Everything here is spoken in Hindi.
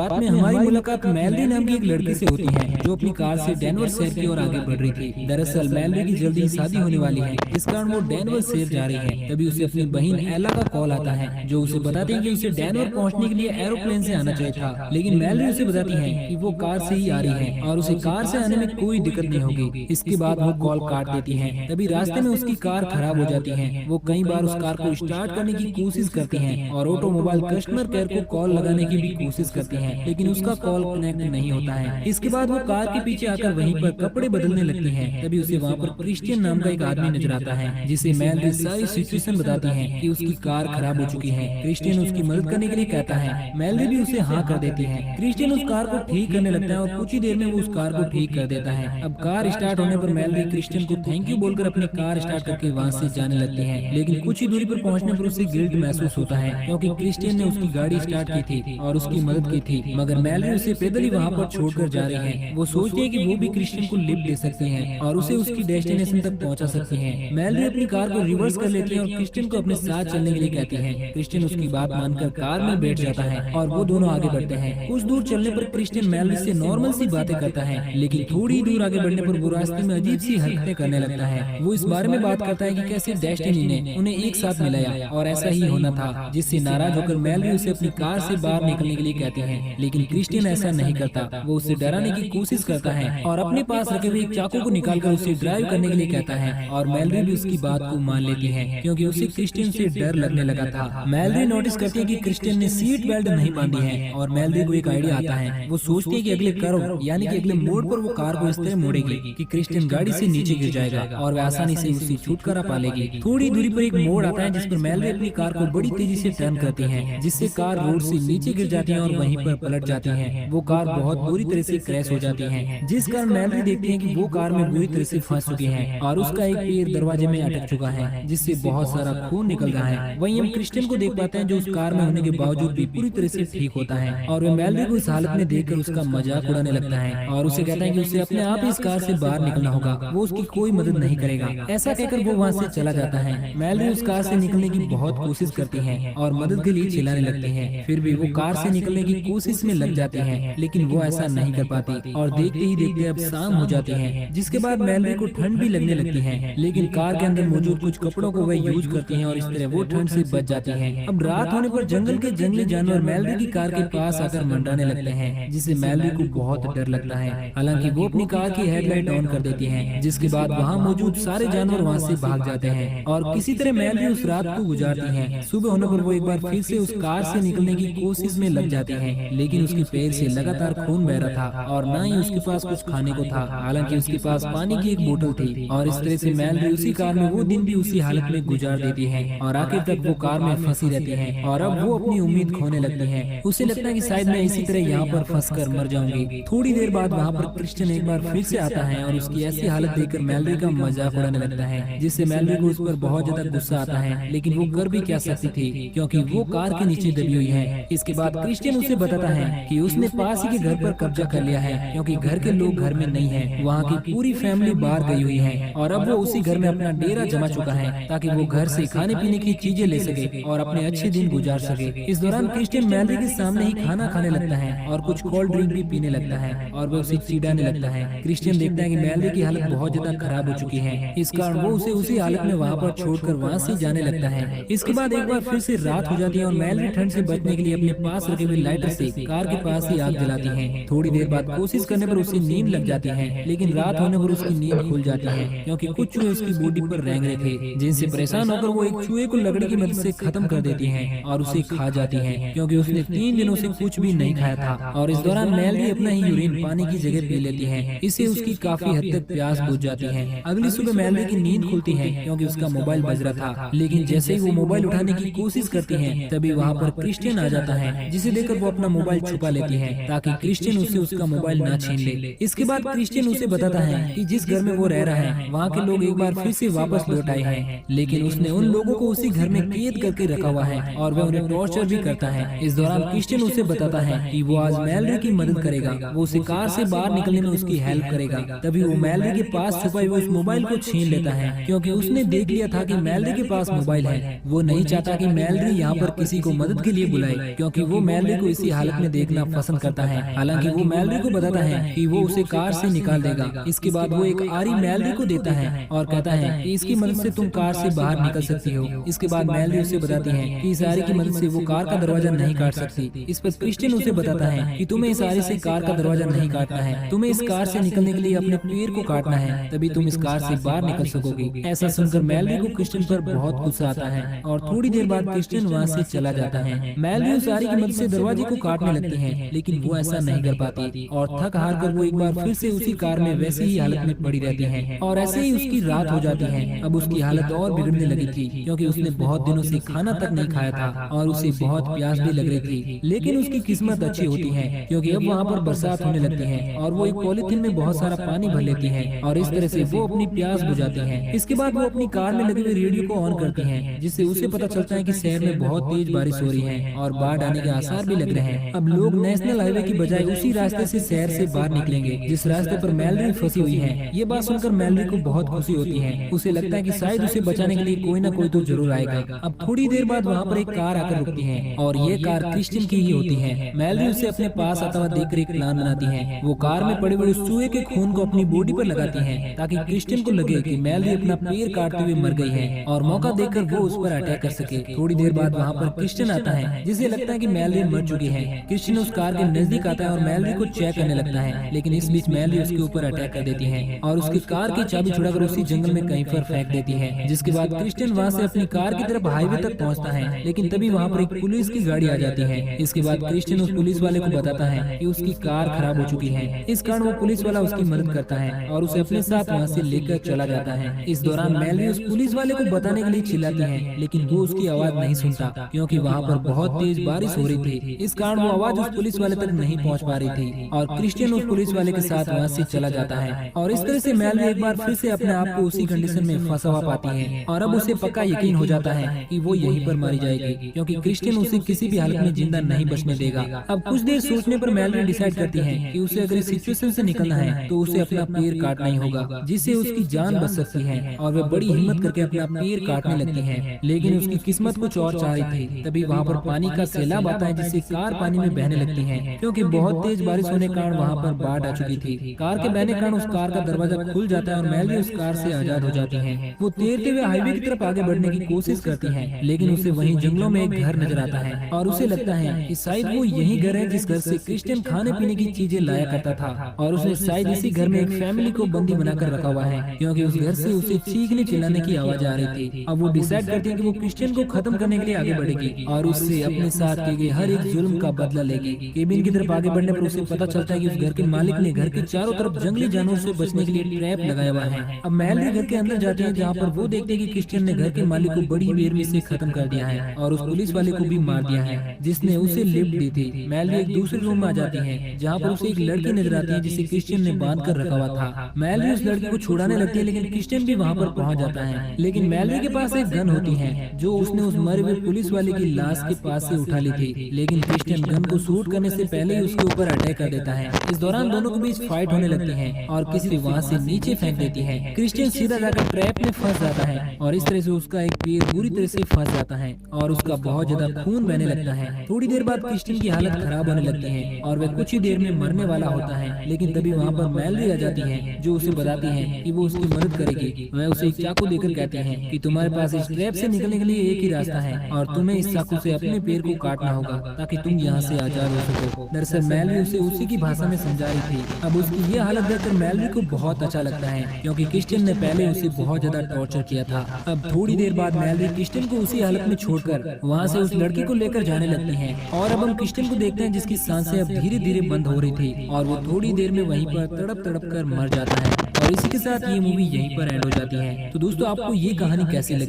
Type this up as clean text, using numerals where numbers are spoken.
बाद में हमारी मुलाकात मैलरी नाम की एक लड़की से होती है जो अपनी कार से डेनवर शहर की ओर आगे बढ़ रही थी। दरअसल मैलरी की जल्दी शादी होने वाली है, इस कारण वो डेनवर शहर जा रही है। तभी उसे अपनी बहन एला का कॉल आता है जो उसे बताती है कि उसे डेनवर पहुंचने के लिए एरोप्लेन से आना चाहिए था, लेकिन मैलरी उसे बताती है कि वो कार से ही आ रही है और उसे कार से आने में कोई दिक्कत नहीं होगी। इसके बाद वो कॉल काट देती है। तभी रास्ते में उसकी कार खराब हो जाती है। वो कई बार उस कार को स्टार्ट करने की कोशिश करती है और ऑटोमोबाइल कस्टमर केयर को कॉल लगाने की भी कोशिश करती है, लेकिन उसका कॉल कनेक्ट नहीं होता है। इसके बाद वो कार के पीछे आकर वहीं पर कपड़े बदलने लगती है। तभी उसे वहाँ पर क्रिश्चियन नाम का एक आदमी नजर आता है जिसे मैलरी सारी सिचुएशन बताती है कि उसकी कार खराब हो चुकी है। क्रिश्चियन उसकी मदद करने के लिए कहता है। मैलरी भी उसे हाँ कर देती है। क्रिश्चियन उस कार को ठीक करने लगता है और कुछ ही देर में वो उस कार को ठीक कर देता है। अब कार स्टार्ट होने पर मैलरी क्रिश्चियन को थैंक यू बोलकर अपनी कार स्टार्ट करके वहाँ से जाने लगती है, लेकिन कुछ ही दूरी पर पहुँचने पर उसे गिल्ट महसूस होता है क्योंकि क्रिश्चियन ने उसकी गाड़ी स्टार्ट की थी और उसकी मदद की थी, मगर मैलरी उसे पैदल ही वहाँ पर छोड़कर जा रही है। वो सोचती है कि वो भी क्रिश्चियन को लिफ्ट दे सकती है और उसे उसकी डेस्टिनेशन तक पहुँचा सकती है। मैलरी अपनी कार को रिवर्स कर लेती है और क्रिश्चियन को अपने साथ चलने के लिए कहती है। क्रिश्चियन उसकी बात मानकर कार में बैठ जाता है और वो दोनों आगे बढ़ते हैं। कुछ दूर चलने पर क्रिश्चियन मैलरी से नॉर्मल सी बातें करता है, लेकिन थोड़ी दूर आगे बढ़ने पर वो रास्ते में अजीब सी हरकतें करने लगता है। वो इस बारे में बात करता है कि कैसे डेस्टिनी ने उन्हें एक साथ मिलाया और ऐसा ही होना था, जिससे नाराज होकर मैलरी उसे अपनी कार से बाहर निकलने के लिए कहते हैं, लेकिन क्रिश्चियन ऐसा नहीं करता। वो उसे डराने की कोशिश करता है और अपने पास रखे हुए एक चाकू को निकालकर उसे ड्राइव करने के लिए कहता है और मैलरी भी उसकी बात को मान लेती है क्योंकि उसे क्रिश्चियन से डर लगने लगा था। मैलरी नोटिस करती है कि क्रिश्चियन ने सीट बेल्ट नहीं बांधी है और मैलरी को एक आइडिया आता है। वो सोचती है कि अगले कर्व यानी कि अगले मोड़ पर वो कार को इस तरह मोड़ेगी कि क्रिश्चियन गाड़ी से नीचे गिर जाएगा और वह आसानी से उसे छुटकारा पा लेगी। थोड़ी दूरी पर एक मोड़ आता है जिस पर मैलरी अपनी कार को बड़ी तेजी से टर्न करती है, जिससे कार रोड से नीचे गिर जाती है और वहीं पर पलट जाती है। वो कार बहुत बुरी तरह से क्रैश हो जाती है, जिस कारण मैलरी देखती है कि वो कार में बुरी तरह से फंस चुकी है और उसका एक पैर दरवाजे में अटक चुका है, जिससे बहुत सारा खून निकल रहा है। वहीं हम क्रिश्चियन को देख पाते हैं जो उस कार में होने के बावजूद भी पूरी तरह से ठीक होता है और वह मैलरी को इस हालत में देखकर उसका मजाक उड़ाने लगता है और उसे कहता है कि उसे अपने आप इस कार से बाहर निकलना होगा, वो उसकी कोई मदद नहीं करेगा। ऐसा कहकर वो वहाँ से चला जाता है। मैलरी उस कार से निकलने की बहुत कोशिश करती है और मदद के लिए चिल्लाने लगती है। फिर भी वो कार से निकलने की कोशिश में लग जाती है, लेकिन वो ऐसा नहीं कर पाती और देखते ही देखते अब शाम हो जाती है, जिसके बाद मैलरी को ठंड भी लगने लगती है, लेकिन कार के अंदर मौजूद कुछ कपड़ों को वह यूज करती है और इस तरह वो ठंड से बच जाती है। अब रात होने पर जंगल के जंगली जानवर मैलरी की कार के पास आकर मंडराने लगते हैं, जिससे मैलरी को बहुत डर लगता है। हालांकि वो अपनी कार की हेडलाइट ऑन कर देती है, जिसके बाद वहाँ मौजूद सारे जानवर वहाँ से भाग जाते हैं और किसी तरह मैलरी उस रात को गुजारती है। सुबह होने पर वो एक बार फिर से उस कार से निकलने की कोशिश में लग जाती है, लेकिन उसके पैर से लगातार खून बह रहा था और न ही उसके पास कुछ खाने को था। हालांकि उसके पास पानी की एक बोतल थी और इस तरह से मैलरी उसी कार में वो दिन भी उसी हालत में गुजार देती है और आखिर तक वो कार में फंसी रहती है और अब वो अपनी उम्मीद खोने लगती है। उसे लगता है कि शायद मैं इसी तरह यहाँ पर फंसकर मर जाऊंगी। थोड़ी देर बाद वहाँ पर क्रिश्चियन एक बार फिर से आता है और उसकी ऐसी हालत देखकर मैलरी का मजाक उड़ाने लगता है, जिससे मैलरी को उस पर बहुत ज्यादा गुस्सा आता है, लेकिन वो कर भी क्या सकती थी क्योंकि वो कार के नीचे दबी हुई है। इसके बाद क्रिश्चियन उसे बताता है कि उसने पास ही के घर पर कब्जा कर लिया है क्योंकि घर के लोग घर में नहीं है, वहाँ की पूरी फैमिली बाहर गई हुई है और अब वो उसी घर में अपना डेरा जमा चुका है ताकि वो घर से खाने पीने की चीजें ले सके और अपने अच्छे दिन गुजार सके। इस दौरान क्रिश्चियन मैलरी के सामने ही खाना खाने लगता है और कुछ कोल्ड ड्रिंक भी पीने लगता है और वो उसे चिढ़ाने लगता है। क्रिश्चियन देखता है कि मैलरी की हालत बहुत ज्यादा खराब हो चुकी है, इस कारण वो उसे उसी हालत में वहाँ पर छोड़कर वहाँ से जाने लगता है। इसके बाद एक बार फिर से रात हो जाती है और मैलरी ठंड से बचने के लिए अपने पास रखे हुए लाइटर से कार के पास ही आग जलाती है। थोड़ी देर बाद कोशिश करने पर उसे नींद लग जाती है, लेकिन रात होने पर उसकी नींद खुल जाती है क्योंकि कुछ चूहे उसकी बॉडी पर रेंग रहे थे, जिनसे परेशान होकर वो एक चूहे को लकड़ी की मदद से खत्म कर देती है और उसे खा जाती है क्योंकि उसने 3 दिनों से कुछ भी नहीं खाया था। और इस दौरान मैलरी अपना ही यूरिन पानी की जगह पी लेती है, इससे उसकी काफी हद तक प्यास बुझ जाती है। अगली सुबह मैलरी की नींद खुलती है क्योंकि उसका मोबाइल बज रहा था, लेकिन जैसे ही वो मोबाइल उठाने की कोशिश करती है तभी वहाँ पर क्रिश्चियन आ जाता है, जिसे देखकर वो अपना मोबाइल छुपा लेती है ताकि क्रिश्चियन उससे उसका मोबाइल ना छीन ले। इसके बाद क्रिश्चियन उसे बताता है कि जिस घर में वो रह रहा है वहाँ के लोग एक बार फिर से वापस लौट आए हैं, लेकिन उसने उन लोगों को उसी घर में कैद करके रखा हुआ है और वह उन्हें टॉर्चर भी करता है। इस दौरान क्रिश्चियन उसे बताता है कि वो आज मैलरी की मदद करेगा, वो उसे कार से बाहर निकलने में उसकी हेल्प करेगा। तभी वो मैलरी के पास छुपाई हुई उस मोबाइल को छीन लेता है क्योंकि उसने देख लिया था कि मैलरी के पास मोबाइल है। वो नहीं चाहता कि मैलरी यहाँ पर किसी को मदद के लिए बुलाए क्योंकि वो मैलरी को इसी हालत हालत में देखना पसंद करता है। हालांकि वो मैलरी को बताता है कि वो उसे कार से निकाल देगा। इसके बाद वो एक आरी मैलरी को देता है और कहता है कि इसकी मदद से तुम कार से बाहर निकल सकती हो। इसके बाद मैलरी उसे बताती है कि इस आरी की मदद से वो कार का दरवाजा नहीं काट सकती। इस पर क्रिस्टियन उसे बताता है कि तुम्हें इस आरी से कार का दरवाजा नहीं काटना है, तुम्हें इस कार से निकलने के लिए अपने पैर को काटना है, तभी तुम इस कार से बाहर निकल सकोगी। ऐसा सुनकर मैलरी को क्रिस्टियन पर बहुत गुस्सा आता है और थोड़ी देर बाद क्रिस्टियन वहाँ से चला जाता है। मैलरी उस आरी की मदद से दरवाजे को काटने लगती है, लेकिन वो ऐसा नहीं कर पाती और थक हार कर वो एक बार फिर से उसी कार में वैसी ही हालत में पड़ी रहती है और ऐसे ही उसकी रात हो जाती है। अब उसकी हालत और बिगड़ने लगी थी क्योंकि उसने बहुत दिनों से खाना तक नहीं खाया था और उसे बहुत प्यास भी लग रही थी। लेकिन उसकी किस्मत अच्छी होती है क्योंकि अब वहाँ पर बरसात होने लगती है और वो एक पॉलिथीन में बहुत सारा पानी भर लेती है और इस तरह से वो अपनी प्यास बुझाती है। इसके बाद वो अपनी कार में लगे हुए रेडियो को ऑन करती है, जिससे उसे पता चलता है कि शहर में बहुत तेज बारिश हो रही है और बाढ़ आने के आसार भी लग रहे हैं। अब लोग नेशनल हाईवे की बजाय उसी रास्ते से शहर से बाहर निकलेंगे जिस रास्ते पर मैलरी फंसी हुई है। ये बात सुनकर मैलरी को बहुत खुशी होती है। उसे लगता है कि शायद उसे बचाने के लिए कोई ना कोई तो जरूर आएगा। अब थोड़ी देर बाद वहाँ पर एक कार आकर रुकती है और ये कार क्रिस्टियन की ही होती है। मैलरी उसे अपने पास आता हुआ देखकर एक प्लान बनाती है। वो कार में पड़े हुए चूहे के खून को अपनी बॉडी पर लगाती है ताकि क्रिस्टियन को लगे कि मैलरी अपना पैर काटते हुए मर गई है और मौका देखकर वो उस पर अटैक कर सके। थोड़ी देर बाद वहाँ पर क्रिस्टियन आता है जिसे लगता है कि मैलरी मर चुकी है। क्रिस्टियन उस कार के नजदीक आता है और मैलरी को चेक करने लगता है, लेकिन इस बीच मैलरी उसके ऊपर अटैक कर देती है और उसकी कार की चाबी छुड़ाकर उसी जंगल में कहीं पर फेंक देती है। जिसके बाद क्रिस्टियन वहाँ से अपनी कार की तरफ हाईवे तक पहुँचता है, लेकिन तभी वहाँ पर एक पुलिस की गाड़ी आ जाती है। इसके बाद क्रिस्टियन उस पुलिस वाले को बताता है कि उसकी कार खराब हो चुकी है। इस कारण वो पुलिस वाला उसकी मदद करता है और उसे अपने साथ वहाँ से लेकर चला जाता है। इस दौरान मैलरी उस पुलिस वाले को बताने के लिए चिल्लाती है, लेकिन वो उसकी आवाज नहीं सुनता क्योंकि वहाँ पर बहुत तेज बारिश हो रही थी। इस कारण वो आवाज उस पुलिस वाले तक नहीं पहुँच पा रही थी और क्रिस्टियन उस पुलिस वाले के साथ वहाँ से चला जाता है और इस तरह से मैलरी एक बार फिर से अपने आप को उसी कंडीशन में फंसा हुआ पाती है और अब उसे पक्का यकीन हो जाता है कि वो यहीं पर मारी जाएगी क्योंकि क्रिस्टियन उसे किसी भी हालत में जिंदा नहीं बचने देगा। अब कुछ देर सोचने पर मैलरी डिसाइड करती है कि उसे अगर इस सिचुएशन से निकलना है तो उसे अपना पैर काटना ही होगा, जिससे उसकी जान बच सकती है और वह बड़ी हिम्मत करके अपना पैर काटने लगती है। लेकिन उसकी किस्मत कुछ और चाह रही थी। तभी वहाँ पर पानी का सैलाब आता है जिससे कार पानी में बहने लगती है क्योंकि बहुत तेज बारिश होने के कारण वहाँ पर बाढ़ आ चुकी थी। कार के बहने के कारण उस कार का दरवाजा खुल जाता है और मैलरी उस कार से आजाद हो जाती है। वो तैरते हुए हाईवे की तरफ आगे बढ़ने की कोशिश करती है, लेकिन उसे वहीं जंगलों में एक घर नजर आता है और उसे लगता है कि शायद वो यही घर है जिस घर से क्रिस्टियन खाने पीने की चीजें लाया करता था और उसने शायद इसी घर में एक फैमिली को बंदी बनाकर रखा हुआ है क्योंकि उस घर से उसे चीखने चिल्लाने की आवाज आ रही थी। अब वो डिसाइड करती है कि वो क्रिस्टियन को खत्म करने के लिए आगे बढ़ेगी और उससे अपने साथ किए गए हर एक जुल्म का बदला लेगी। केबिन की तरफ आगे बढ़ने पर उसे पता चलता है कि उस घर के मालिक ने घर के चारों तरफ जंगली जानवरों से बचने के लिए ट्रैप लगाया हुआ है। अब मैलरी घर के अंदर जाती है जहाँ पर वो देखते हैं कि क्रिस्टियन ने घर के मालिक को बड़ी बेरहमी से खत्म कर दिया है और उस पुलिस वाले को भी मार दिया है जिसने उसे लिफ्ट दी थी। मैलरी एक दूसरे रूम में आ जाती है जहाँ पर उसे एक लड़की नजर आती है जिसे क्रिस्टियन ने बांध कर रखा हुआ था। मैलरी उस लड़की को छुड़ाने लगती है, लेकिन क्रिस्टियन भी वहाँ पर पहुँच जाता है। लेकिन मैलरी के पास एक गन होती है जो उसने उस मरे हुए पुलिस वाले की लाश के पास से उठा ली थी, लेकिन क्रिस्टियन गन को शूट करने से पहले ही उसके ऊपर अटैक कर देता है। इस दौरान दोनों के बीच फाइट होने लगती है और किसी वहाँ से नीचे फेंक देती है। क्रिस्टियन सीधा जाकर ट्रैप में फंस जाता है और इस तरह से उसका एक पैर बुरी तरह से फंस जाता है और उसका बहुत ज्यादा खून बहने लगता है। थोड़ी देर बाद क्रिस्टियन की हालत खराब होने लगती है और वह कुछ ही देर में मरने वाला होता है, लेकिन तभी वहाँ पर मैलरी आ जाती है जो उसे बताती है कि वो उसकी मदद करेगी। वह उसे एक चाकू देकर कहती है कि तुम्हारे पास इस ट्रैप से निकलने के लिए एक ही रास्ता है और तुम्हें इस चाकू से अपने पैर को काटना होगा ताकि तुम यहाँ से आजाद हो सको। दरअसल मैलरी उसे उसी की भाषा में समझा रही थी। अब उसकी ये हालत देखकर मैलरी को बहुत अच्छा लगता है क्योंकि क्रिस्टियन ने पहले उसे बहुत ज्यादा टॉर्चर किया था। अब थोड़ी देर बाद मैलरी क्रिस्टियन को उसी हालत में छोड़कर वहाँ से उस लड़की को लेकर जाने लगती है और अब हम क्रिस्टियन को देखते हैं जिसकी सांसें अब धीरे धीरे बंद हो रही थी और वो थोड़ी देर में वहीं पर तड़प तड़प कर मर जाता है। और इसी के साथ ये मूवी यहीं पर एंड हो जाती है। तो दोस्तों आपको ये कहानी कैसी लगी?